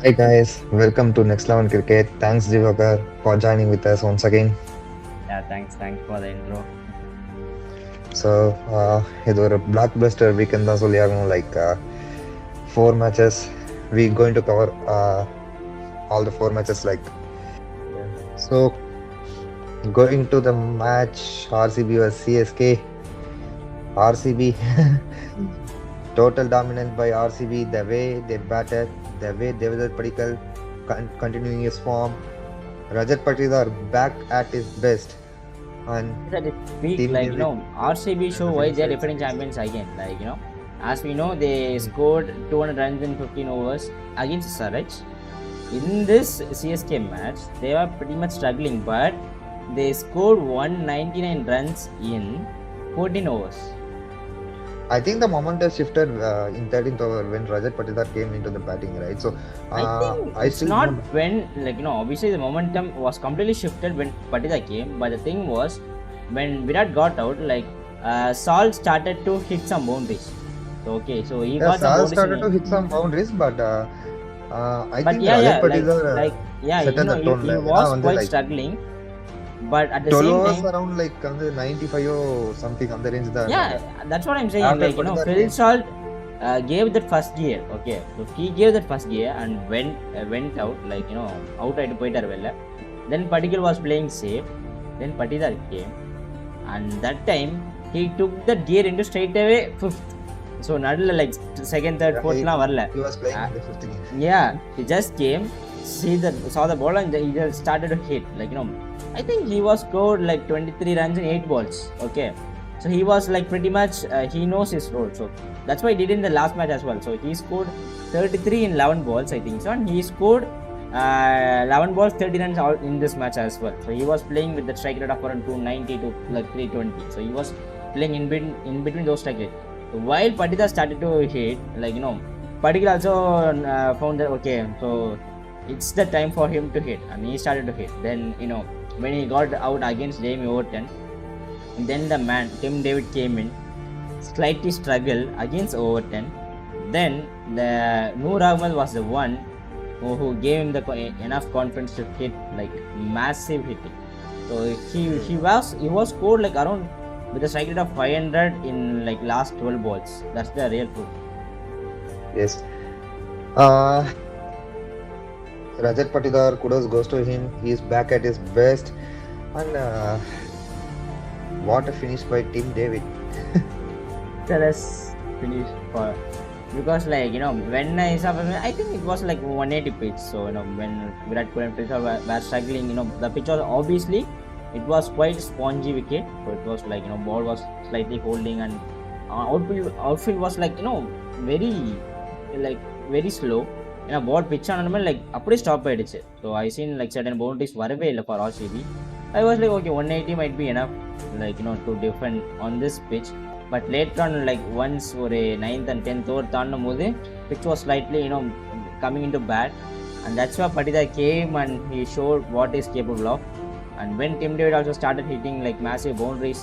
Hey guys, welcome to Next Level Cricket. Thanks Dhivagar for joining with us once again. Yeah, thanks for the intro. இது ஒரு blockbuster weekend தான் சொல்லியாகணும். Four matches. We going to cover all the four matches. So going to the match RCB vs CSK. RCB total dominant by RCB. The way they batted, the way Devdutt Padikkal continuing his form. Rajat Patidar back at his best. And That is big, RCB show why they are defending champions again. As we know, they scored 200 runs in 15 overs against Saraj. In this CSK match, they were pretty much struggling, but they scored 199 runs in 14 overs. I think the momentum shifted in 13th over when Rajat Patidar came into the batting, right? So I think it's not when, obviously the momentum was completely shifted when Patidar came, but the thing was, when Virat got out, Salt started to hit some boundaries. So he got some boundaries. Started to hit some boundaries, but I think Rajat Patidar set the tone. He was quite struggling. But at the same time, around 95 or something on the range. Yeah, that's what I'm saying. Phil Salt gave that first gear. Okay, so he gave that first gear and went out, out at poitar vella. Then Padikkal was playing safe. Then Patidar came, and that time he took that gear into straight away fifth. So nadula second, third, fourth la varla. He was playing the fifth gear. Yeah, he just came, saw the ball, and he just started to hit. I think he was scored 23 runs in 8 balls. Okay, so he was pretty much he knows his role. So that's why he did in the last match as well. So he scored 33 in 11 balls, I think so, and he scored 11 balls, 30 runs out in this match as well. So he was playing with the strike rate of around 290 to 320. So he was playing in between those strike rate. So while Patidar started to hit, Padikkal also found that okay, so it's the time for him to hit, and he started to hit. Then when he got out against Jamie Overton, then the man Tim David came in, slightly struggled against Overton. Then the Noor Ahmed was the one who gave him the enough confidence to hit massive hitting. So he was scored around with a strike rate of 500 in last 12 balls. That's the real proof. Yes. Rajat Patidar, kudos goes to him. He is back at his best, and what a finish by Tim David. So let's finish for, because when I saw, I think it was 180 pitch. So when Virat Kohli and Prashant were struggling, the pitch was obviously it was quite spongy wicket. So it was ball was slightly holding, and outfield was very slow. Ball pitch ஆனமே அப்படியே stop ஆயிடுச்சு. So I seen certain boundaries வரவே இல்லை for RCB. I was okay, 180 might be enough to defend on this pitch. But later on once ஒரு 9th and 10th over தாண்டும் போது pitch was slightly coming into bat, and that's why Patidar came and he showed what he's capable of. And when Tim David also started hitting massive boundaries,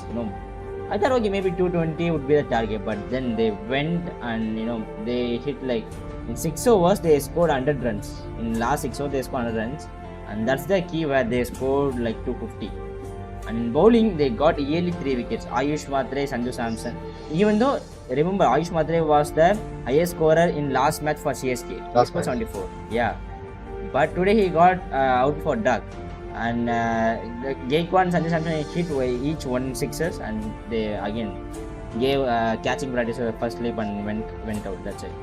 I thought okay, maybe 220 would be the target, but then they went and they hit in 6 overs they scored 100 runs. In last 6 overs they scored 100 runs, and that's the key where they scored 250. And in bowling they got yearly 3 wickets. Ayush Matre, Sanju, Samson. Even though remember Ayush Matre was the highest scorer in last match for CSK. He scored 74. Yeah, but today he got out for duck. And Gaikwad and Sanju Samson hit each 1 sixes, and they again gave catching practice for the first slip and went out. That's it.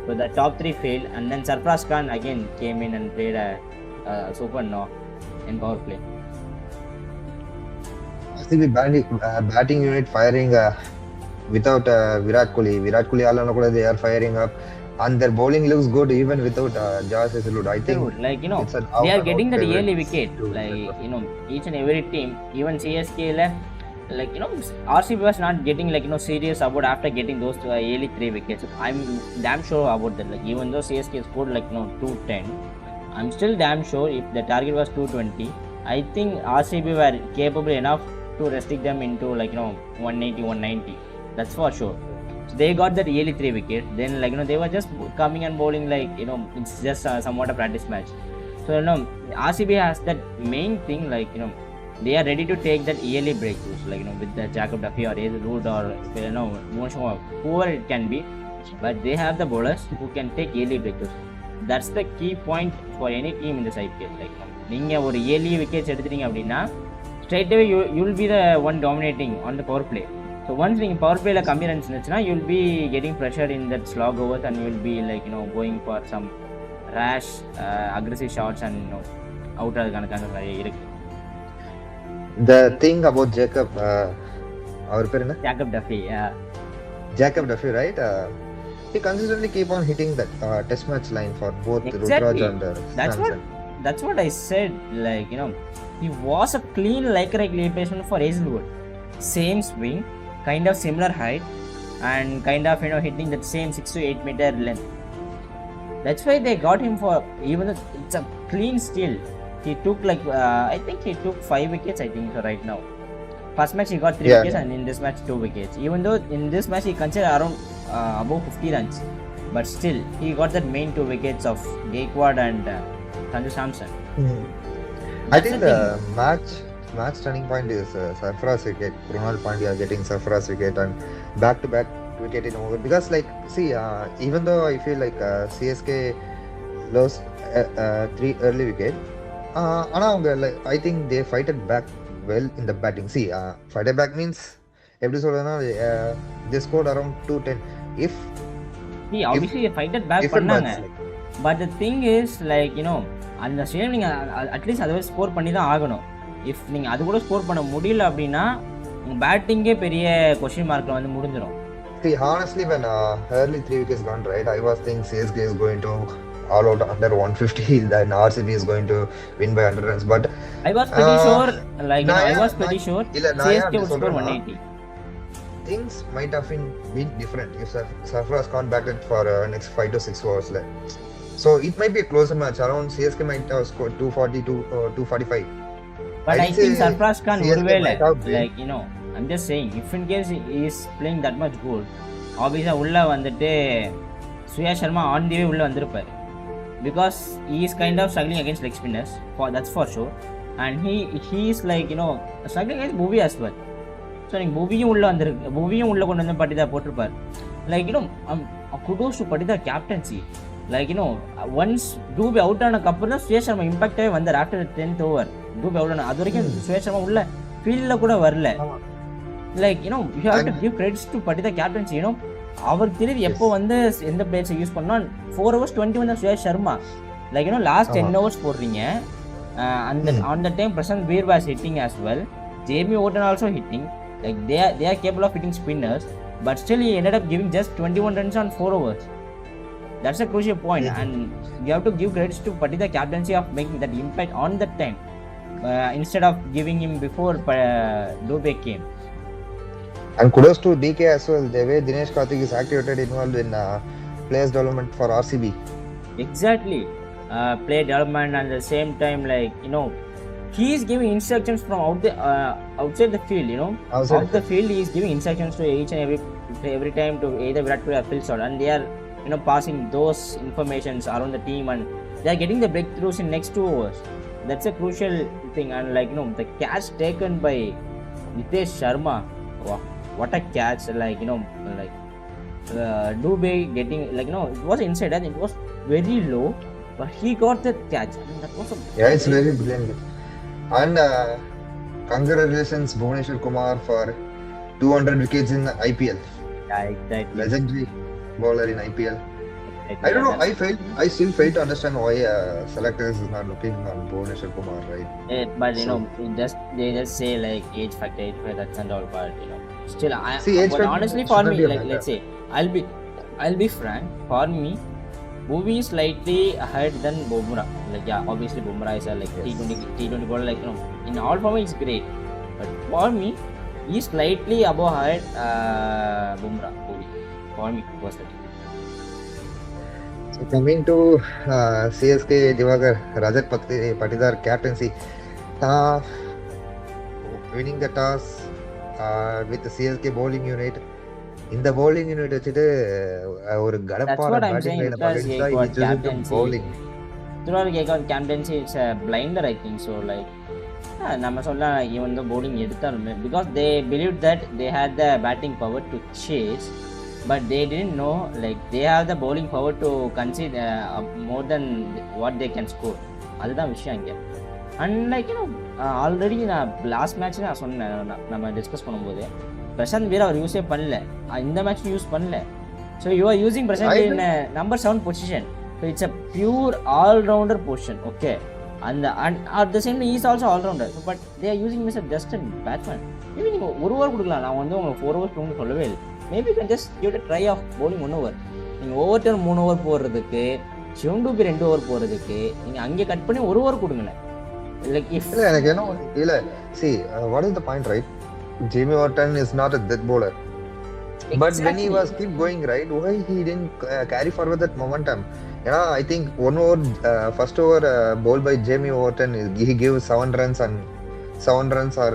So the top 3 failed, and then Sarfaraz Khan again came in and played a super knock in power play. RCB batting unit firing without Virat Kohli. Virat Kohli alone they are firing up, and their bowling looks good even without Josh Hazlewood. I think they are getting that yearly wicket. Each and every team, even CSK RCB was not getting serious about after getting those yearly 3 wickets. I'm damn sure about that. Even though CSK scored 210, I'm still damn sure if the target was 220, I think RCB were capable enough to restrict them into 180, 190. That's for sure. So they got that early 3 wickets. Then they were just coming and bowling it's just somewhat a practice match. So RCB has that main thing they are ready to take that early breakthroughs with the Jacob Duffy or Root or Bhuvneshwar, whoever it can be, but they have the bowlers who can take early breakthroughs. That's the key point for any team in this IPL. நீங்க ஒரு early wickets எடுத்துட்டீங்க அப்படின்னா straight away you will be the one dominating on the power play. So once நீங்க power playல கம்மி runs இருந்துச்சுன்னா you will be getting pressured in that slog overs and you will be going for some rash aggressive shots and out ஆகிறதுக்கான chances நிறைய இருக்கு. The thing about Jacob அவர் பேர் என்ன? Jacob Duffy, yeah. Jacob Duffy, right? He consistently keep on hitting that test match line for both Exactly. Ruturaj and Samson. That's what I said. He was a clean like replacement for Hazelwood. Same swing, kind of similar height, and kind of hitting that same 6 to 8 meter length. That's why they got him for, even though it's a clean steal. He took I think he took 5 wickets. I think right now. First match he got 3 wickets and in this match 2 wickets. Even though in this match he considered around above 50 runs, but still he got that main 2 wickets of Gaikwad and Sanju Samson. I think the match turning point is Sarfaraz wicket, Krunal Pandya getting Sarfaraz wicket and back-to-back wicket in over. Because even though I feel CSK lost 3 early wicket, I think they fighted back well in the batting. Fighted back means they scored around 210. Obviously they fighted back பண்ணாங்க. But the thing is அந்த stadium நீங்க at least அதை score பண்ணி தான் ஆகணும். If நீங்க அது கூட ஸ்கோர் பண்ண முடியல அப்படின்னா உங்க பேட்டிங்கே பெரிய கொஸ்டின் மார்க்ல முடிஞ்சிடும். Honestly, when early 3 wickets gone, right, I was thinking CSK is going to all out under 150, then RCB is going to win by 100 runs. But I was pretty sure, CSK would score 180. Things might have been different if Sarfaraz Khan batted for next 5 to 6 overs. So it might be a closer match. Around CSK might have scored 240 to 245. But I think Sarfaraz Khan would well, I'm just saying, if in case he is playing that much good, obviously உள்ள வந்துட்டு சுயா Sharma on the way உள்ள வந்திருப்பாரு. Because he is kind of struggling against leg spinners, that's for sure. And he is struggling against Bhuvi as well. So நீங்க பூவியும் உள்ள கொண்டு வந்து Patidar போட்டிருப்பாரு. Kudos to Patidar captaincy. Once Dube out ஆனதுக்கப்புறம் தான் சுயா Sharma impact ஆகி வந்தார். After 10th over Dube out ஆன அது வரைக்கும் சுயா சர்மா உள்ள ஃபீல்ட்ல கூட வரல. You have to give credits to Patidar captaincy. அவர் தெரியுது எப்போ எந்த பிளேயர்ஸை யூஸ் பண்ணா 4 hours 21 தான் சுயா சர்மா. லாஸ்ட் 10 hours போடுறீங்க. On the time Prashant Veer was hitting as well. Jamie Orton also hitting. They are capable of hitting spinners, but still he ended up giving just 21 runs on 4 overs. That's a crucial point, and you have to give credits to Patidar captaincy of making that impact on that time instead of giving him before Dube came. And kudos to DK as well. The way Dinesh Karthik is activated involved in players development for RCB. Exactly, play development and at the same time he is giving instructions from outside the field. Out the field he is giving instructions to each and every time to either Virat Kohli or Phil Salt, and they are passing those informations around the team and they are getting the breakthroughs in next 2 overs. That's a crucial thing. And the catch taken by Nitesh Sharma, wow, what a catch. Dube getting it was inside and it was very low, but he got that catch. That was it's very brilliant. And congratulations Bhuvneshwar Kumar for 200 wickets in IPL. Yeah, exactly. Legendary bowler in IPL. I don't know. I still fail to understand why selectors is not looking on Bhuvneshwar Kumar, right? But they just say age factor, that's and all. But still, but honestly, for me, let's say, I'll be frank. For me, Bhuvi is slightly ahead than Bumrah. Obviously Bumrah is a T20 bowler. In all form he's great, but for me, he's slightly above ahead Bumrah. Bhuvi, for me personally. So coming to CSK Dhivagar, Rajat Patidar captaincy, winning the toss with the CSK bowling unit, இந்த bowling unit வச்சுட்டு ஒரு That's கடப்பார what I'm batting saying. Lineup Ruturaj அகைன்ஸ்டா he Gaikwad chooses to captaincy. bowling. Ruturaj Gaikwad captaincy it's a blinder, I think so. Like நம்ம சொல்ல இவன் வந்து bowling எடுத்தாலுமே because they believed that they had the batting power to chase, but they didn't know like they have the bowling power to concede more than what they can score. அதுதான் விஷயம் இங்கே. And like already நான் last match நான் சொன்னேன், நம்ம discuss பண்ணும்போது பிரசாந்த் வீர் அவர் யூஸே பண்ணல, இந்த மேட்ச் யூஸ் பண்ணல. So you are using Prashant in number 7 position. So it's a pure allrounder position. Okay, அந்த at the same is also allrounder. But they are using miss just a batsman. Maybe நீங்கள் ஒரு over கொடுக்கலாம், நான் வந்து உங்களுக்கு 4 overs கொடுங்க சொல்லவே இல்லை. Maybe can just give it try of bowling 1 over. நீங்கள் ஓவர் டர்ன் 3 over போடுறதுக்கு, சிவண்டூபி 2 over போடுறதுக்கு நீங்கள் அங்கே கட் பண்ணி 1 over கொடுங்களேன். Like if எனக்கு என்ன இல்ல see what is the point, right? Jamie Orton is not a death bowler, but when he was keep going right, why he didn't carry forward that momentum? I think 1 over first over bowled by Jamie Orton, he gave 7 runs and 7 runs or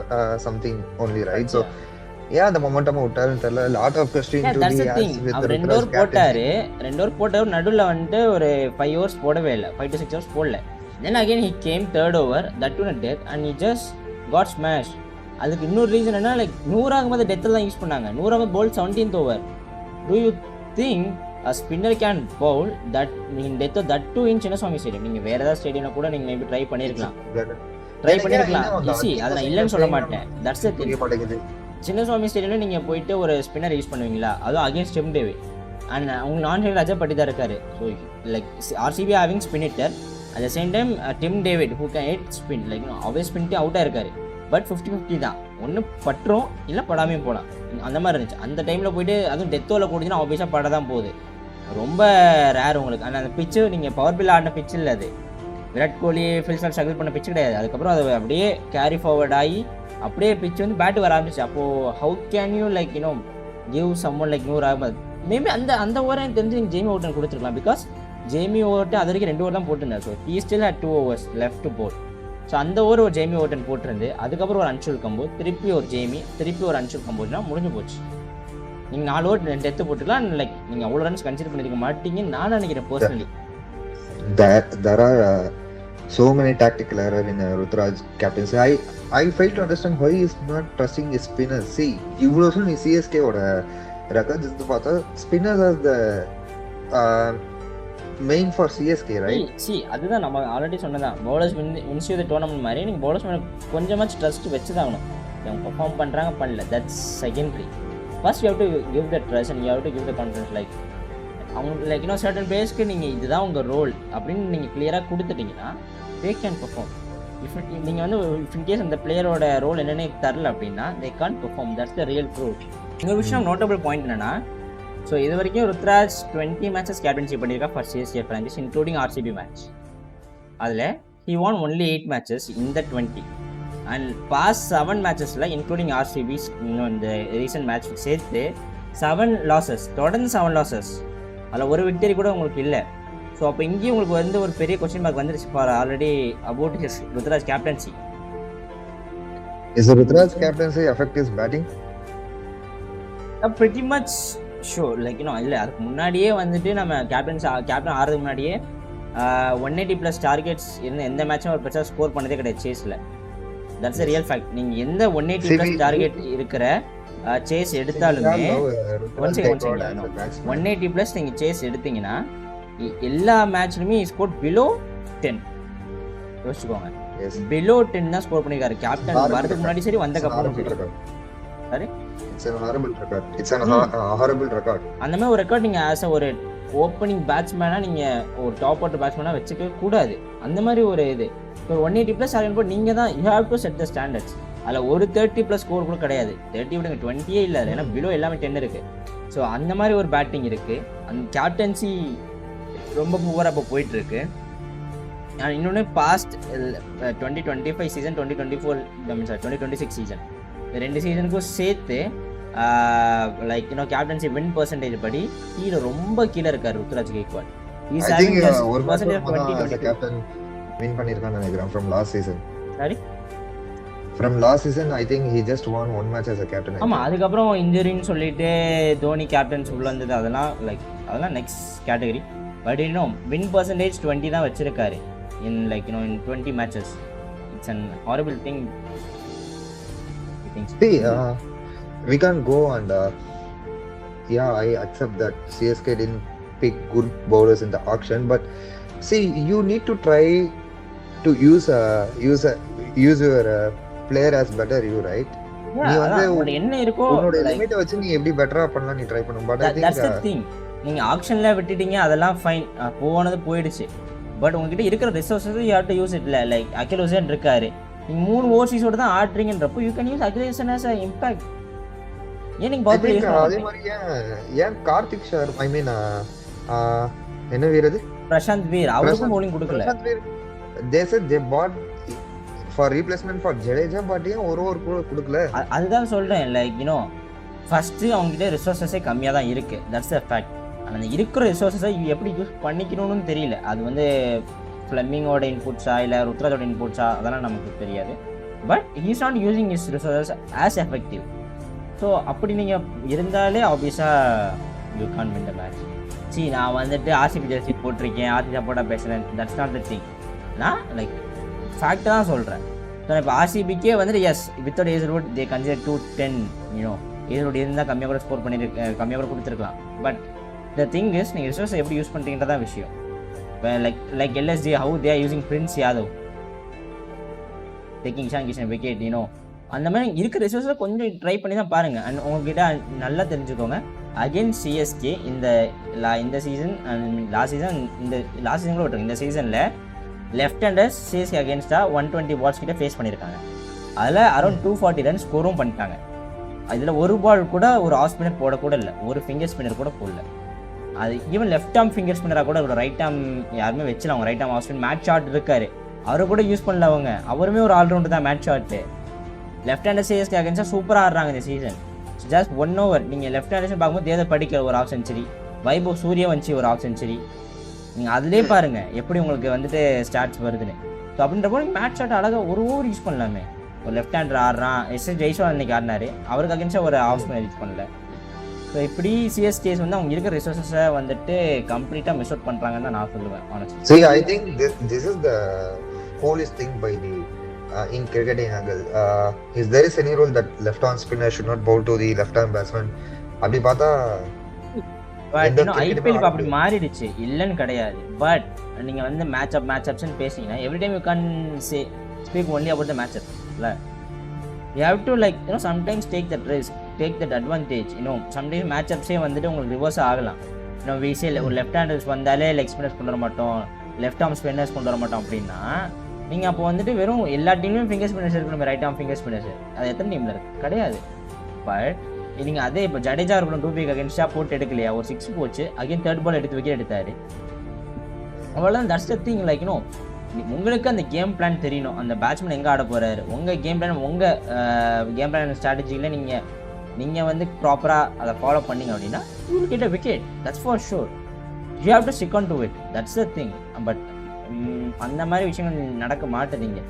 something only, right? So yeah, the momentum விட்டாருன்னு தெரியல. lot of questions to that's be the thing. asked with our 2 over போட்டாரு, 2 over போட்டாரு, நடுவில் வந்துட்டு ஒரு 5 overs போடவே இல்லை, 5 to 6 overs போடல. Then again he came 3rd over, that to a death, and he just got smashed. அதுக்கு இன்னொரு ரீசன் என்ன, லைக் 100 ஆகும்போது டெத்தில் தான் யூஸ் பண்ணாங்க. 100 ஆகும்போது Pavul 17th over. Do you think a spinner can bowl that in death that too in Chinnaswamy Stadium? நீங்கள் வேறு ஏதாவது ஸ்டேடியம்ல கூட நீங்கள் மேபி ட்ரை பண்ணியிருக்கலாம். ஈஸி, அதை நான் இல்லைன்னு சொல்ல மாட்டேன். That's the thing. சின்னசுவாமி ஸ்டேடியம்ல நீங்கள் போயிட்டு ஒரு ஸ்பின்னர் யூஸ் பண்ணுவீங்களா? அதுவும் அகேன்ஸ்ட் டிம் டேவிட். அண்ட் உங்களுக்கு நான் சைடு ரஜத் பட்டிதார் இருக்காரு. So like RCB having spin hitter. At the same time, Tim David who can hit spin, like always spin அவுட்டாக இருக்காரு. பட் 50-50 தான், ஒன்று பற்றும் இல்லை படாமையும் போகலாம். அந்த மாதிரி இருந்துச்சு அந்த டைமில். போயிட்டு அதுவும் டெத்தோவில் போட்டுச்சுன்னா ஆப்வியஸாக பட தான் போகுது. ரொம்ப ரேர் உங்களுக்கு. ஆனால் அந்த பிச்சு நீங்கள் பவர் பில் ஆடின பிச்சு இல்லை அது. விராட் கோலி ஃபில்ஸ்டால் ஸ்ட்ரகிள் பண்ண பிச்சு கிடையாது. அதுக்கப்புறம் அது அப்படியே கேரி ஃபார்வர்ட் ஆகி அப்படியே பிச்சு வந்து பேட்டு வர ஆரம்பிச்சு. அப்போது how can you like give someone like 100 ஆகுது? மேபி அந்த ஓவரை எனக்கு தெரிஞ்சு நீங்கள் ஜேமி ஓட்டன் கொடுத்துருக்கலாம். பிகாஸ் ஜேமி ஓவர்ட்டு அது வரைக்கும் 2 over தான் போட்டிருந்தார். So he still had 2 overs left to bowl. So அந்த ஓவர் ஒரு ஜேமி ஓவர்டன் போட்டிருந்து அதுக்கப்புறம் ஒரு அன்ஷுல் கம்போ, திருப்பி ஒரு ஜேமி, திருப்பி ஒரு அன்ஷுல் கம்போனா முடிஞ்சு போச்சு. நீங்கள் 4 over டெத்து போட்டுக்கலாம். லைக் நீங்கள் அவ்வளோ ரன்ஸ் கன்சிடர் பண்ணிருக்க மாட்டீங்கன்னு நான் நினைக்கிறேன் personally. There are so many tactical errors in Ruturaj captaincy. I fail to understand why he is not trusting his spinners. See, இவ்வளோ சொல்ல நீ CSK ஓட ரெக்கார்ட்ஸ் எடுத்து பார்த்தா spinners are the main for CSK, right? See அதுதான் நம்ம already சொன்னதான். Bowlers wins you the tournament மாதிரி நீங்கள் பவுலர்ஸ் மேலே கொஞ்சமாச்சு ட்ரஸ்ட் வச்சு தான் ஆகணும். அவங்க பெர்ஃபார்ம் பண்ணுறாங்க பண்ணல, that's secondary. First you have to give the trust and you have to give the confidence. Like அவங்க லைக் சர்டன் பிளேயர்ஸ்க்கு நீங்கள் இதுதான் உங்கள் ரோல் அப்படின்னு நீங்கள் கிளியராக கொடுத்துட்டிங்கன்னா தே கேன் பெர்ஃபார்ம். இஃப் நீங்கள் வந்து இன்கேஸ் அந்த பிளேயரோட ரோல் என்னென்னு தரல அப்படின்னா they can perform. That's the real truth. இன்னொரு விஷயம் நோட்டபிள் பாயிண்ட் என்னன்னா, ஸோ இது வரைக்கும் ருத்ராஜ் 20 matches கேப்டன்ஷிப் பண்ணியிருக்கா for CSK franchise including RCB match. அதில் he won only 8 matches in the 20. And past 7 matchesல இன்க்ளூடிங் RCB's இன்னும் இந்த ரீசன்ட் மேட்ச் சேர்த்து 7 losses, தொடர்ந்து 7 losses. அதில் ஒரு விக்டரி கூட உங்களுக்கு இல்லை. ஸோ அப்போ இங்கேயும் உங்களுக்கு வந்து ஒரு பெரிய கொஸ்டின் மார்க் வந்துருச்சு for already about his Ruturaj captaincy. Is the Ruturaj captaincy affect his batting? Pretty much sure. Like இல்லை அதுக்கு முன்னாடியே வந்துட்டு நம்ம கேப்டன் ஆகிறதுக்கு முன்னாடியே 180+ டார்கெட்ஸ் இருந்த எந்த மேட்சும் ஒரு பெருசாக ஸ்கோர் பண்ணதே கிடையாது சேஸில். That's a real fact. நீங்கள் எந்த 180+ டார்கெட் இருக்கிற சேஸ் எடுத்தாலுமே 180+ நீங்கள் சேஸ் எடுத்தீங்கன்னா எல்லா மேட்ச்லையுமே ஸ்கோர் பிலோ 10. யோசிச்சுக்கோங்க, பிலோ 10 தான் ஸ்கோர் பண்ணியிருக்காரு கேப்டன் வரதுக்கு முன்னாடி சரி வந்தக்கப்புறம் சரி. சரி, It's a horrible record. It's a horrible record. அந்த மாதிரி ஒரு ரெக்கார்ட் நீங்கள் ஆஸ் ஒரு ஓப்பனிங் பேட்ஸ்மேனாக நீங்கள் ஒரு டாப் ஆர்டர் பேட்ஸ்மேனாக வச்சுக்க கூடாது. அந்த மாதிரி ஒரு இது ஒரு 180+ ஆகிடும் போது நீங்கள் தான் you have to set the standards. அதில் ஒரு 30+ ஸ்கோர் கூட கிடையாது. 30 விடுங்க, 20 இல்லை. ஏன்னா பிலோ எல்லாமே 10 இருக்குது. ஸோ அந்த மாதிரி ஒரு பேட்டிங் இருக்குது. அந்த கேப்டன்சி ரொம்ப புவராக இப்போ போயிட்டுருக்கு. இன்னொன்று பாஸ்ட் 2025 சீசன், 2026 சீசன், 2 சீசனுக்கும் சேர்த்து லைக் கேப்டன்சி வின் பர்சன்டேஜ் படி கீழே ரொம்ப கீழே இருக்காரு Ruturaj Gaikwad. He's having just % of 20 win பண்ணிருக்கான்னு நினைக்கிறேன் from last season. Sorry, One match மட்டும் தான் கேப்டன் வின் பண்ணிருக்கான்னு நினைக்கிறேன் from last season. 20 20 season. 20 20 20 20 20 20 20 20 20 20 20 20 20 20 20 20 20 20 20 Sorry? From last season, I think he just won one match as a captain. ஆமாம், அதுக்கப்புறம் இன்ஜுரின்னு சொல்லிட்டு Dhoni captains உள்ள வந்தது, அதெல்லாம் நெக்ஸ்ட் கேட்டகரி. பட் இன்னும் வின் பர்சன்டேஜ் 20 தான் வச்சிருக்காரு in like in 20 matches. It's an horrible thing. See, we can't go and yeah, I accept that CSK didn't pick good bowlers in the auction, but see, you need to try to use your player as better you, right? நீ வந்து என்ன இருக்கோ உன்னோட limit வச்சு நீ எப்படி பெட்டரா பண்ணலாம் நீ ட்ரை பண்ணு. But that's the thing. நீங்க ஆக்ஷன்ல விட்டுட்டீங்க, அதெல்லாம் ஃபைன், போனது போயிடுச்சு. பட் உங்ககிட்ட இருக்கிற resources you have to use it. Like Akeal Hosein இருக்காரு, நீங்க 3 ஓவர்சீஸோட தான் ஆடுறீங்கன்றப்போ you can use Akeal Hosein as a impact. ஏன் நீங்க பவுல் யூஸ் பண்ணலாம்? அதே மாதிரி ஏன் கார்த்திக் ஷார், ஐ மீன் என்ன வீரது, பிரசாந்த் வீர், அவருக்கும் bowling கொடுக்கல. Prashanth Veer they said they bought for replacement for Jadeja, but ஏன் ஒரு கொடுக்கல? அதுதான் சொல்றேன். லைக் ஃபர்ஸ்ட் அவங்க கிட்ட ரிசோர்ஸஸே கம்மியா தான் இருக்கு, தட்ஸ் a fact. அந்த இருக்கிற ரிசோர்ஸஸை எப்படி யூஸ் பண்ணிக்கணும்னு தெரியல. அது வந்து ஃப்ளெமிங்கோட இன்புட்ஸா இல்லை ருத்ராஜோட இன்புட்ஸா, அதெல்லாம் நமக்கு தெரியாது. But he is not using his resources as effective. So அப்படி நீங்கள் இருந்தாலே ஆப்வியஸாக you can win the match. See, நான் வந்துட்டு ஆர்சிபி ஜெர்சி போட்டிருக்கேன், ஆர்சிபி சப்போர்ட்டாக பேசுகிறேன், தட்ஸ் நாட் த திங். நான் லைக் ஃபேக்ட் தான் சொல்கிறேன். ஸோ இப்போ ஆர்சிபிக்கே வந்துட்டு yes without Hazlewood they consider 210, Hazlewood இருந்தால் கம்மியாக கூட ஸ்கோர் கம்மியாக கூட கொடுத்துருக்கலாம். பட் த திங் இஸ், நீங்கள் ரிசோர்ஸை எப்படி யூஸ் பண்ணுறீங்கன்றதான் விஷயம். இப்போ like LSG, how they are using Prince Yadav taking Ishan Kishan wicket, அந்த மாதிரி இருக்கிற ரிசோர்ஸில் கொஞ்சம் ட்ரை பண்ணி தான் பாருங்கள். அண்ட் உங்ககிட்ட நல்லா தெரிஞ்சுக்கோங்க, அகெயின்ஸ்ட் CSK இந்த சீசன் லாஸ்ட் சீசன் கூட விட்டுருங்க, இந்த சீசனில் லெஃப்ட் ஹேண்டர்ஸ் CSK அகேன்ஸ்டாக 120 பால்ஸ் கிட்ட ஃபேஸ் பண்ணியிருக்காங்க. அதில் அரௌண்ட் 240 ரன் ஸ்கோரும் பண்ணிட்டாங்க. இதில் ஒரு பால் கூட ஒரு ஆஃப் ஸ்பின்னர் போடக்கூட இல்லை, ஒரு ஃபிங்கர் ஸ்பின்னர் கூட போடல. அது ஈவன் லெஃப்ட் ஆர்ம் ஃபிங்கர் ஸ்பின்னராக கூட ஒரு ரைட் ஆர்ம் யாருமே வச்சில, அவங்க right arm off spin match shot இருக்காரு, அவரை கூட யூஸ் பண்ணல அவங்க. அவருமே ஒரு ஆல்ரவுண்டர் தான் match shot. Left hander CSK அகேன்ஸ்டாக சூப்பராக ஆடுறாங்க இந்த சீசன். ஜஸ்ட் 1 over நீங்கள் லெஃப்ட் ஹேண்டர்ஸ் பார்க்கும்போது தேவதத் படிக்கல் ஒரு 1/2 century, வைபவ் சூரியவன்சி ஒரு 1/2 century. நீங்கள் அதிலே பாருங்கள் எப்படி உங்களுக்கு வந்துட்டு ஸ்டாட்ஸ் வருதுன்னு. ஸோ அப்படின்றப்போ நீங்கள் மேட்ச் ஷாட் அழகாக ஒரு ஓவர் யூஸ் பண்ணலாமே. ஒரு லெஃப்ட் ஹேண்டர் ஆடுறான், ஜெய்ஸ்வால் அன்னைக்கு ஆடினாரு, அவருக்கு அகேன்ஸ்டாக ஒரு ஆஃப் ஸ்பின்னர் யூஸ் பண்ணல. ஸோ இப்படி CSKs வந்து அவங்க இருக்கிற ரிசோர்ஸஸை வந்துட்டு கம்ப்ளீட்டாக மிஸ் அவுட் பண்ணுறாங்கன்னு தான் நான் சொல்லுவேன். Honestly See, I think this is the coolest thing by the in cricketing angle. Is there is any rule that left arm spinner should not bowl to the left arm batsman? அப்படி பார்த்தா IPL அப்படி மாறிடுச்சு, இல்லைன்னு கிடையாது. But நீங்கள் வந்து match அப்ஸ்ன்னு பேசிங்கன்னா every time you can speak only about the match up இல்லை. You have to like sometimes take that risk, take that advantage. Sometimes match அப்ஸே வந்துட்டு உங்களுக்கு ரிவர்ஸ் ஆகலாம். வீசில் ஒரு லெஃப்ட் ஹேண்டர்ஸ் வந்தாலே லெக் ஸ்பின்னர்ஸ் கொண்டு வர மாட்டோம், லெஃப்ட் ஆர்ம் ஸ்பின்னர்ஸ் கொண்டு வர மாட்டோம் அப்படின்னா நீங்கள் அப்போ வந்துட்டு வெறும் எல்லா டீம்லையும் ஃபிங்கர் ஸ்பின்னர்ஸ் இருக்கணும், ரைட் ஆர்ம் ஃபிங்கர் ஸ்பின்னர்ஸ். அது எத்தனை டீமில் இருக்குது? கிடையாது. பட் நீங்கள் அதே இப்போ ஜடேஜா இருக்கணும், 2 week அகேன்ஸ்டாக போட்டு எடுக்கலையா, ஒரு 6 போச்சு, அகைன் 3rd ball எடுத்து விக்கெட் எடுத்தார். அவ்வளோதான். That's the thing. லைக் உங்களுக்கு அந்த கேம் பிளான் தெரியணும், அந்த பேட்ஸ்மேன் எங்கே ஆட போகிறாரு, உங்கள் கேம் பிளான், உங்கள் கேம் பிளான் ஸ்ட்ராட்டஜியில் நீங்கள் வந்து ப்ராப்பராக அதை ஃபாலோ பண்ணிங்க அப்படின்னா you will get a wicket. That's for sure. You have to stick on to it. That's the thing. But அந்த மாதிரி விஷயங்கள் நடக்க மாட்டேதிங்க.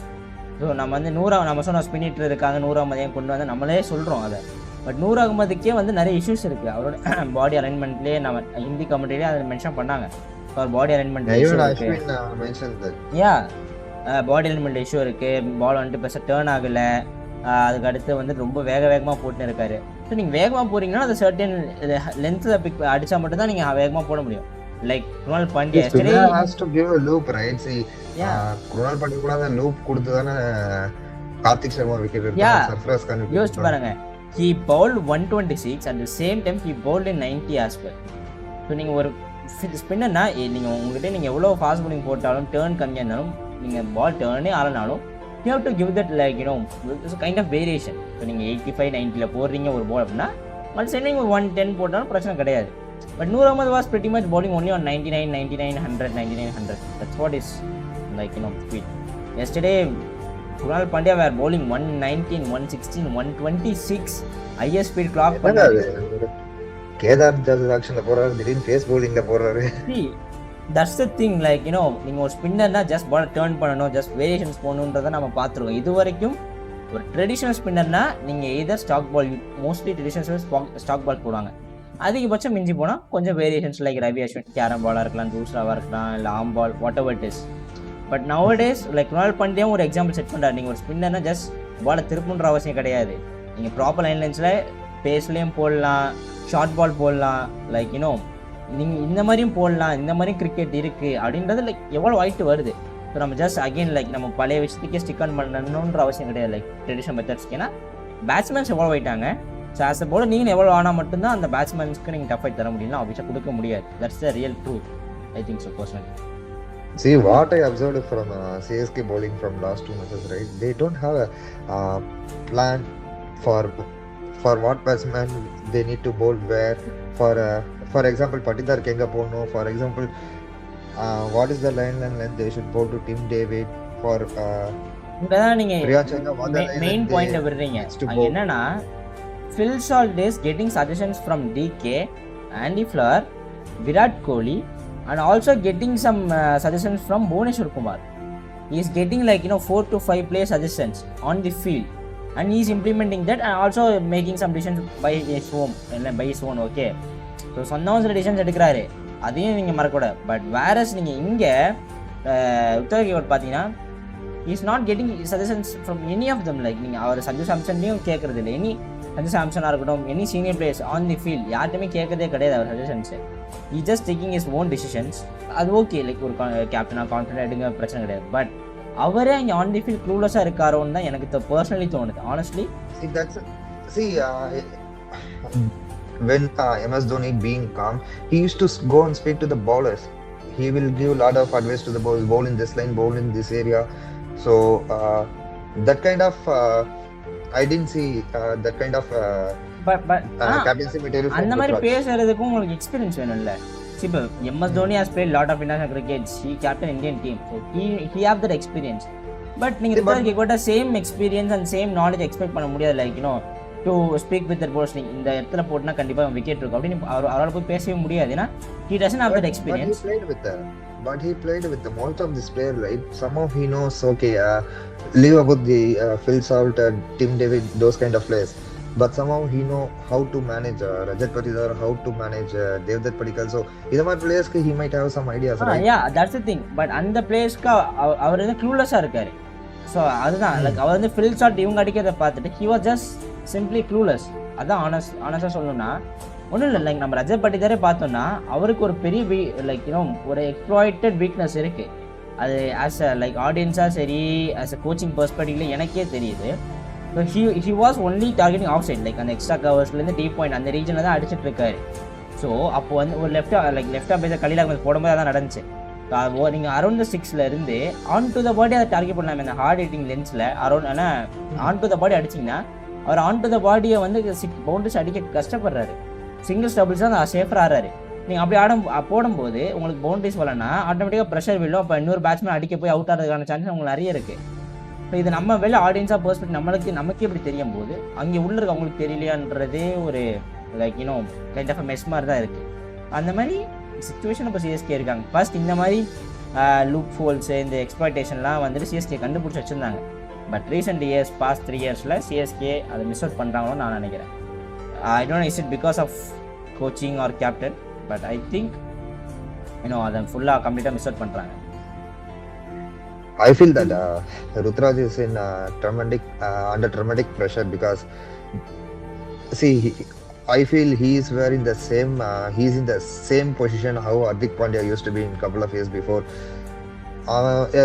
ஸோ நம்ம வந்து நம்ம சொன்ன ஸ்பின்னிட்டர் இருக்காங்க, 100 அகமதையும் கொண்டு வந்து நம்மளே சொல்கிறோம் அதை. பட் 100 அகமதுக்கே வந்து நிறைய இஷ்யூஸ் இருக்குது. அவரோட பாடி அலைன்மெண்ட்லேயே நம்ம ஹிந்தி கமெண்ட்ரிலேயே அதை மென்ஷன் பண்ணாங்க. அவர் பாடி அலைன்மெண்ட் இஷ்யூ இருக்குது. பாடி அலைன்மெண்ட் இஷ்யூ இருக்குது, பால் வந்துட்டு பெருசாக டேர்ன் ஆகலை, அதுக்கு அடுத்து வந்து ரொம்ப வேகமாக போட்டுன்னு இருக்காரு. ஸோ நீங்கள் வேகமாக போகிறீங்கன்னா அது சர்டன் லென்த்தில் பிக் அடித்தா மட்டும்தான் நீங்கள் வேகமாக போட முடியும். Like Krunal Pandya yesterday has to give a loop, right? See, Krunal Pandya கூட அந்த லூப் கொடுத்து தானே கார்த்திக் சர்மா விக்கெட் எடுத்தாரு, சர்ஃபராஸ் கான் விக்கெட். யோசிச்சு பாருங்க, he bowled 126 at the same time he bowled in 90 as well. So நீங்கள் ஒரு ஸ்பின்னர்னா நீங்கள் உங்கள்கிட்ட நீங்கள் எவ்வளோ ஃபாஸ்ட் bowling போட்டாலும் டேர்ன் கம்மியாக இருந்தாலும் நீங்கள் பால் டேர்னே ஆகலனாலும் you have to give that like it's a kind of variation. So நீங்கள் 85-90 போடுறீங்க ஒரு பால் அப்படின்னா மற்ற சைடில் ஒரு 110 போட்டாலும் பிரச்சனை கிடையாது. But Noor Ahmed was pretty much bowling only on 99, 99, 100, 99, 100. That's what is like speed. Yesterday, Krunal Pandya were bowling 119, 116, 126. Highest speed clock. Kedar ஜாக்சன்ல போறாரு, திடீர்னு ஃபேஸ் bowlingல போறாரு. See, that's the thing. Like நீங்க ஒரு ஸ்பின்னர்னா ஜஸ்ட் பால் டர்ன் பண்ணணும், just variations போகணுன்றதை நம்ம பார்த்துருக்கோம். இது வரைக்கும் ஒரு ட்ரெடிஷ்னல் ஸ்பின்னர்னா நீங்கள் either stock ball, mostly traditional stock ball போடுவாங்க. அதிகபட்சம் மிஞ்சி போனால் கொஞ்சம் variations like Ravi Ashwin carrom பாலாக இருக்கலாம், தூசராவாக இருக்கலாம், இல்லை arm ball, whatever it is. But nowadays like Krunal Pandya ஒரு எக்ஸாம்பிள் செட் பண்ணுறாரு. நீங்கள் ஒரு ஸ்பின்னர்னா ஜஸ்ட் பாலை திருப்புன்ற அவசியம் கிடையாது. நீங்கள் ப்ராப்பர் லைன்லைன்ஸில் பேஸ்லேயும் போடலாம், ஷார்ட் பால் போடலாம், லைக் நீங்கள் இந்த மாதிரியும் போடலாம், இந்த மாதிரியும் கிரிக்கெட் இருக்குது அப்படின்றது லைக் எவ்வளோ வாய்ட்டு வருது. ஸோ நம்ம ஜஸ்ட் அகெயின் லைக் நம்ம பழைய விஷயத்துக்கே ஸ்டிக் ஆன் பண்ணணுன்ற அவசியம் கிடையாது லைக் ட்ரெடிஷனல் மெத்தட்ஸ்க்கு. ஏன்னா பேட்ஸ்மேன்ஸ் எவ்வளோ ஆயிட்டாங்க. ஸோ ஆஸ் அ போல நீங்கள் எவ்வளோ ஆனால் மட்டும்தான் அந்த பேட்ஸ்மேன்ஸ்க்கு நீங்கள் டஃப் ஃபைட் தர முடியும்னா ஆஃபீஸாக கொடுக்க முடியாது. That's the real truth, I think so personally. See what I observed from CSK bowling from last 2 matches, right? They don't have a plan for what batsman they need to bowl where. For example, Patidar kenga ponno. For example, what is the line length they should bowl to Tim David for. இங்கதான் நீங்க main point விடுறீங்க. என்னன்னா Phil Salt is getting suggestions from DK, Andy Flower, Virat Kohli, and also getting some suggestions from Bhuvneshwar Kumar. He is getting like 4 to 5 player suggestions on the field, and he is implementing that and also making some decisions by his own. Okay, so சொன்னவன் சில decisions எடுக்கிறாரு, அதையும் நீங்கள் மறக்கூடாது. But various நீங்கள் இங்கே உத்தரகேவட் பார்த்தீங்கன்னா is not getting suggestions from any of them. Like நீங்கள் அவர் சஞ்சு சாம்சன்லையும் கேட்கறது இல்லை. சஞ்சு சாம்சனாக இருக்கட்டும், any senior players on the field யார்ட்டுமே கேட்கறதே கிடையாது அவர் சஜஷன்ஸு. he just taking his own decisions. அது ஓகே, லைக் ஒரு கேப்டனாக கான்ஃபிடென்ட் எடுங்க, பிரச்சனை கிடையாது. பட் அவரே இங்கே ஆன் தி ஃபீல்ட் க்ளூலெஸ்ஸாக இருக்காரோன்னு தான் எனக்கு பர்சனலி தோணுது, honestly. When MS Dhoni being calm, he used to go and speak to the bowlers. He will give a lot of advice to the bowlers, bowl in this line, bowl in this area. So that kind of I didn't see that kind of captaincy material. அந்த மாதிரி பேசுறதுக்கு உங்களுக்கு experience வேணும்ல. இப்போ MS Dhoni has played lot of international cricket. He captain Indian team, so he have that experience. But நீங்க Gaikwad same experience and same knowledge expect பண்ண முடியாது. Like to speak with the bowlers. இந்த இடத்துல போட்டுனா கண்டிப்பா wicket இருக்கும் அப்படின்னு அவரால் போய் பேசவே முடியாது. ஏன்னா he doesn't have that experience. But he played with the most of this player, right? Somehow he knows, okay, leave about the Phil Salt, Tim David, those kind of players. But somehow he know how to manage Rajat Patidar, how to manage Devdutt Padikkal. So இதே மாதிரி பிளேயர்ஸ்க்கு he might have some ideas, right? Yeah, that's the thing. But அந்த பிளேயர்ஸ்க்கு அவர் வந்து க்ளூலெஸ்ஸாக இருக்காரு. So அதுதான் like அவர் வந்து Phil Salt இவங்க அடிக்கிறத பார்த்துட்டு he was just simply clueless. அதான் ஆனஸ்டாக சொல்லணும்னா ஒன்றும் இல்லை. லைக் நம்ம ரஜத் பட்டிதாரே பார்த்தோம்னா அவருக்கு ஒரு பெரிய லைக் ஒரு எக்ஸ்ப்ளாய்டட் வீக்னஸ் இருக்குது. அது ஆஸ் அ லைக் ஆடியன்ஸாக சரி, ஆஸ் அ கோச்சிங் பெர்ஸ்பெக்டிவ்ல எனக்கே தெரியுது. So he was only targeting outside, like அந்த எக்ஸ்ட்ரா கவர்ஸ்லேருந்து டீப் பாயிண்ட் அந்த ரீஜனில் தான் அடிச்சிட்டு இருக்காரு. ஸோ அப்போ வந்து ஒரு லெஃப்டாக பேச கலிலாக கொஞ்சம் போடும்போது அதான் நடந்துச்சு. ஸோ நீங்கள் அரௌண்ட் த 6ல இருந்து ஆன் டு த பாடி அதை டார்கெட் பண்ணலாம். இந்த ஹார்ட் ஹிட்டிங் லென்ஸில் அரௌண்ட் ஆனால் ஆன் டு த பாடி அடிச்சிங்கன்னா அவர் ஆன் டு த பாடியை வந்து 6 பவுண்டர்ஸ் அடிக்க கஷ்டப்படுறாரு. சிங்கிள்ஸ் டபுள்ஸ் தான் சேஃபர் ஆறாரு. நீங்கள் அப்படி போடும்போது உங்களுக்கு பவுண்டரிஸ் வரலன்னா ஆட்டோமேட்டிக்காக ப்ரெஷர் விழும். அப்போ இன்னொரு பேட்ஸ்மேன் அடிக்க போய் அவுட் ஆகிறதுக்கான சான்ஸ் உங்களுக்கு நிறைய இருக்குது. ஸோ இது நம்ம வெளில ஆடியன்ஸாக பெர்ஸ்பெக்டிவ் நமக்கே இப்படி தெரியும் போது அங்கே உள்ள இருக்க அவங்களுக்கு தெரியலையான்றதே ஒரு லைக் கைண்ட் ஆஃப் மெஸ் மாதிரி தான் இருக்குது. அந்த மாதிரி சிச்சுவேஷன் இப்போ சிஎஸ்கே இருக்காங்க. ஃபர்ஸ்ட் இந்த மாதிரி லூப் ஹோல்ஸு இந்த எக்ஸ்ப்ளாய்டேஷன்லாம் வந்துட்டு சிஎஸ்கே கண்டுபிடிச்சி வச்சுருந்தாங்க. பட் ரீசெண்ட் இயர்ஸ் பாஸ்ட் 3 இயர்ஸில் சிஎஸ்கே அதை மிஸ் அவுட் பண்ணுறாங்களோ நான் நினைக்கிறேன். I don't know is it because of coaching or captain, but I think அதை ஃபுல்லாக கம்ப்ளீட்டாக மிஸ் அவுட் பண்ணுறாங்க. I feel that Ruturaj is in under tremendous pressure because see I feel he is wearing the same he's in the same position how Hardik Pandya used to be in a couple of years before.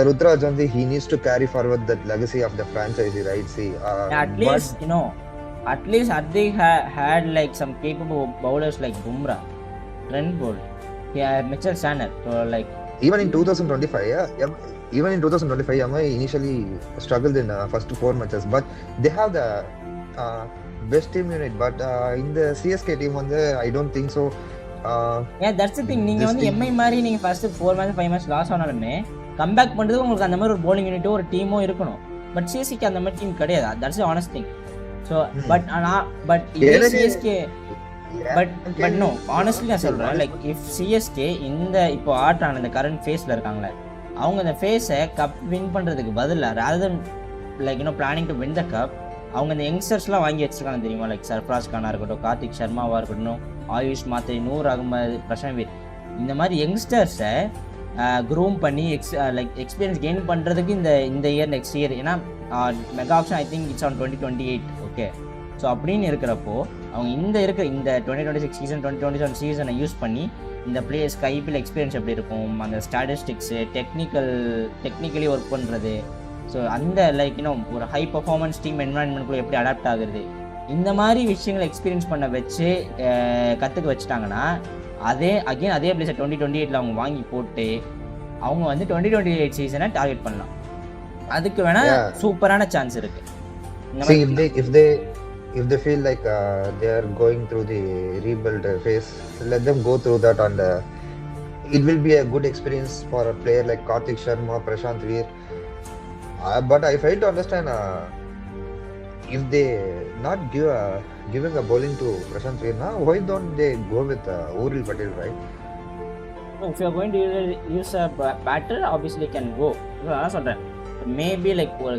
Ruturaj only he needs to carry forward that legacy of the franchise, right? See at least Hardik had like some capable bowlers like Bumrah, Trent Bolt, Mitchell Santner. So like even in 2025, Yama initially struggled in first 4 matches, but they have the best team unit. But in the CSK team, I don't think so. Yeah, that's the thing. நீங்க வந்து MI மாதிரி நீங்க first 4 match 5 match loss ஆனாலுமே comeback பண்றதுக்கு உங்களுக்கு அந்த மாதிரி ஒரு bowling unit ஒரு டீமோ இருக்கணும். பட் CSK அந்த மாதிரி டீம் கிடையாது. That's the honest thing. So but CSK but no, honestly நான் சொல்றேன், like if CSK இந்த இப்போ ஆட்டான இந்த கரண்ட் ஃபேஸ்ல இருக்காங்களே அவங்க அந்த ஃபேஸை கப் வின் பண்ணுறதுக்கு பதிலாக rather than like planning to win the cub. அவங்க இந்த யங்ஸ்டர்ஸ்லாம் வாங்கி வச்சிருக்காங்க தெரியுமா, லைக் சர்ஃபராஸ் கானாக இருக்கட்டும், கார்த்திக் சர்மாவாக இருக்கட்டும், ஆயுஷ் மாத்ரே, நூர் அகமது, பிரசாந்த் வீர், இந்த மாதிரி யங்ஸ்டர்ஸை க்ரூம் பண்ணி எக்ஸ்பீரியன்ஸ் கெயின் பண்ணுறதுக்கு இந்த இயர் நெக்ஸ்ட் இயர், ஏன்னா mega option I think it's on 2028. Okay, so அப்படின்னு இருக்கிறப்போ அவங்க இந்த 2026 சீசன் 2027 சீசனை யூஸ் பண்ணி இந்த பிளேயர்ஸ்க்கு ஐபிஎல் எக்ஸ்பீரியன்ஸ் எப்படி இருக்கும், அந்த ஸ்டாட்டிஸ்டிக்ஸு, டெக்னிக்கலி ஒர்க் பண்ணுறது, ஸோ அந்த ஒரு ஹை பர்ஃபார்மன்ஸ் டீம் என்வரான்மெண்ட்குள்ளே எப்படி அடாப்ட் ஆகுறது, இந்த மாதிரி விஷயங்களை எக்ஸ்பீரியன்ஸ் பண்ண வச்சு கற்றுக்க வச்சுட்டாங்கன்னா அதே பிளேஸை 2028 அவங்க வாங்கி போட்டு அவங்க வந்து 2028 சீசனை டார்கெட் பண்ணலாம். அதுக்கு வேணா சூப்பரான சான்ஸ் இருக்கு. If they feel like they are going through the rebuild phase, let them go through that, and it will be a good experience for a player like Karthik Sharma, Prashant Veer. But I fail to understand if they not giving a bowling to Prashant Veer now, why don't they go with Uril Patel, right? If you are going to use a batter, obviously can go. நான் சொல்கிறேன், maybe like ஒரு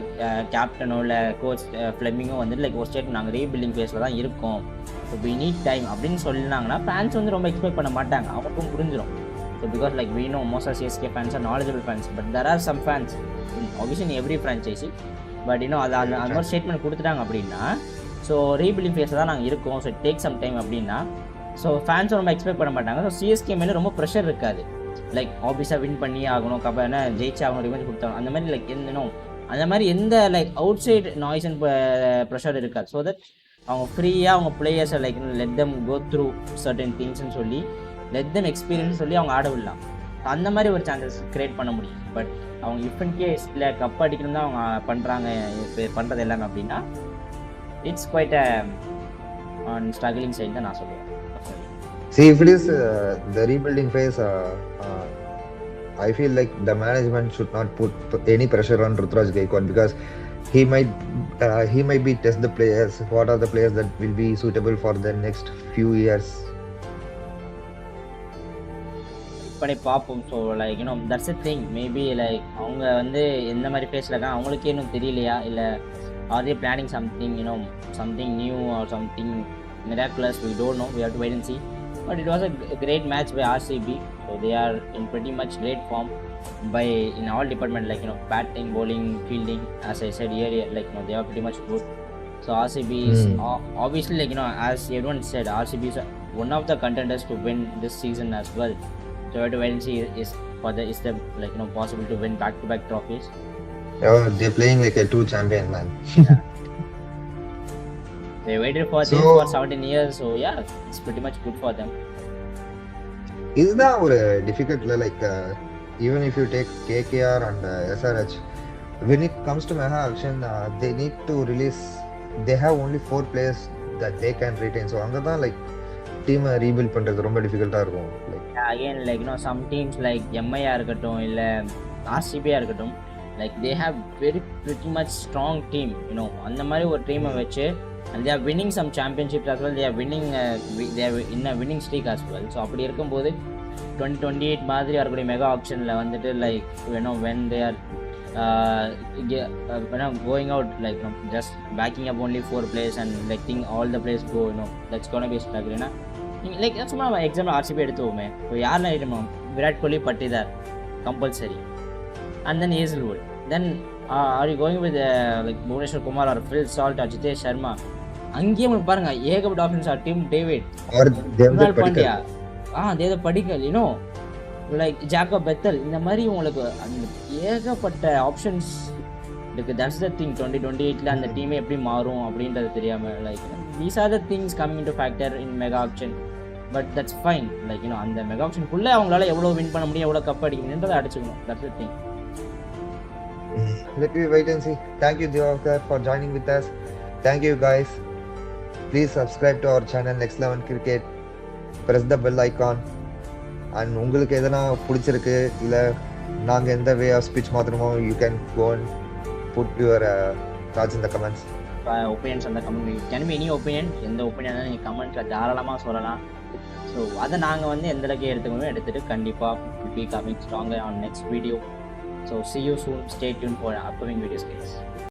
கேப்டனோ இல்லை coach flamingo வந்துட்டு like ஒரு state நாங்கள் rebuilding ஃபேஸில் தான் இருக்கோம், ஸோ வி நீட் டைம் அப்படின்னு சொல்லினாங்கன்னா ஃபேன்ஸ் வந்து ரொம்ப எக்ஸ்பெக்ட் பண்ண மாட்டாங்க, அவருக்கும் புரிஞ்சிடும். So because like we know most of CSK fans are knowledgeable fans, but there are some fans obviously in every franchise, but அது அந்த மாதிரி ஸ்டேட்மெண்ட் கொடுத்துட்டாங்க அப்படின்னா, ஸோ ரீபில்டிங் ஃபேஸில் தான் நாங்கள் இருக்கோம், so it take some time அப்படின்னா, ஸோ ஃபேன்ஸும் ரொம்ப எக்ஸ்பெக்ட் பண்ண மாட்டாங்க. ஸோ சிஎஸ்கே மேலே ரொம்ப ப்ரெஷர் இருக்காது, லைக் ஆப்வியஸாக வின் பண்ணி ஆகணும், என்ன ஜெயிச்சு ஆகணும், ரிவெஞ்ச் கொடுத்தாங்க, அந்த மாதிரி லைக் அந்த மாதிரி எந்த like outside noise and pressure இருக்காது. ஸோ தட் அவங்க ஃப்ரீயாக அவங்க பிளேயர்ஸை like let them go through certain திங்ஸ்ன்னு சொல்லி லெட் தெம் எக்ஸ்பீரியன்ஸ் சொல்லி அவங்க ஆட விடலாம். அந்த மாதிரி ஒரு சான்சஸ் கிரியேட் பண்ண முடியும். பட் அவங்க இஃப் இன் கேஸ் இல்லை கப் அடிக்கணும் தான் அவங்க பண்ணுறது எல்லாமே அப்படின்னா it's quite on struggling side தான் நான் சொல்லுவேன். See, if it is the rebuilding phase, I feel like the management should not put any pressure on Ruturaj Gaikwad, because he might be test the players. What are the players that will be suitable for the next few years? பண்ணி பார்ப்போம். So like that's a thing. Maybe like அவங்க வந்து எந்த மாதிரி ஃபேஸில் இருக்காங்க அவங்களுக்கே இன்னும் தெரியலையா, இல்லை or they planning something new or something miraculous, we don't know, we have to wait and see. But it was a great match by RCB, so they are in pretty much great form in all department, like batting, bowling, fielding, as I said earlier, like they are pretty much good. So RCB is obviously like as everyone said, RCB is one of the contenders to win this season as well. So we have to wait and see is the like possible to win back-to-back trophies. Oh, they're playing like a two champion, man. Yeah. They waited for this for 17 years, so yeah, it's pretty much good for them. Is that ஒரு difficult, like even if you take KKR and SRH, when it comes to mega auction, they need to release, they have only 4 players that they can retain, so அங்க தான் like team rebuild பண்றது ரொம்ப டிஃபிகல்ட்டா இருக்கும். Again, like some teams like MI இருக்கட்டும் இல்ல RCB இருக்கட்டும், like they have pretty much strong team, அந்த மாதிரி ஒரு டீமை வச்சு, and they are winning some championships as well, they are in a winning streak as well. So அப்படி இருக்கும்போது 2028 மாதிரி வரக்கூடிய மெகா ஆப்ஷனில் வந்துட்டு like when they are going out, like just backing up only 4 players and letting all the players go, that's gonna be a struggle. Like சும்மா example RCB எடுத்துவோமே, இப்போ யாரெல்லாம் ஆயிடுமா, Virat Kohli, Patidar compulsory, and then Hazlewood, then are you going with like Bhuvneshwar Kumar or Phil Salt or Jitesh Sharma? அங்கேயே உங்களுக்கு பாருங்க ஏகப்பட்ட options are team David, Krunal Pandya, Devdutt Padikkal, like Jacob Bethel, இந்த மாதிரி உங்களுக்கு ஏகப்பட்ட ஆப்ஷன்ஸ் இருக்கு. That's the thing. 2028 அந்த டீமே எப்படி மாறும் அப்படின்றது தெரியாம, like these are the things coming to factor in mega auction. But that's fine, like அந்த மெகா ஆப்ஷனுக்குள்ளே அவங்களால எவ்வளோ வின் பண்ண முடியும், எவ்வளோ கப் அடிக்க முடியுன்றதை அடிச்சுக்கணும். That's the thing. Let me wait and see. Thank you, Dhivagar, for joining with us. Thank you, guys. Please subscribe to our channel Next 11 Cricket. Press the bell icon. And உங்களுக்கு எதனா பிடிச்சிருக்கு இல்லை நாங்கள் எந்த way of speech மாற்றணுமோ, you can go and put your thoughts in the comments. Opinions அந்த comment can be any opinion, எந்த opinion நீங்கள் கமெண்ட்டில் தாராளமாக சொல்லலாம். ஸோ அதை நாங்கள் வந்து எந்த அளவுக்கு எடுத்துட்டு கண்டிப்பாக be coming stronger on next video. So see you soon. Stay tuned for upcoming videos, guys.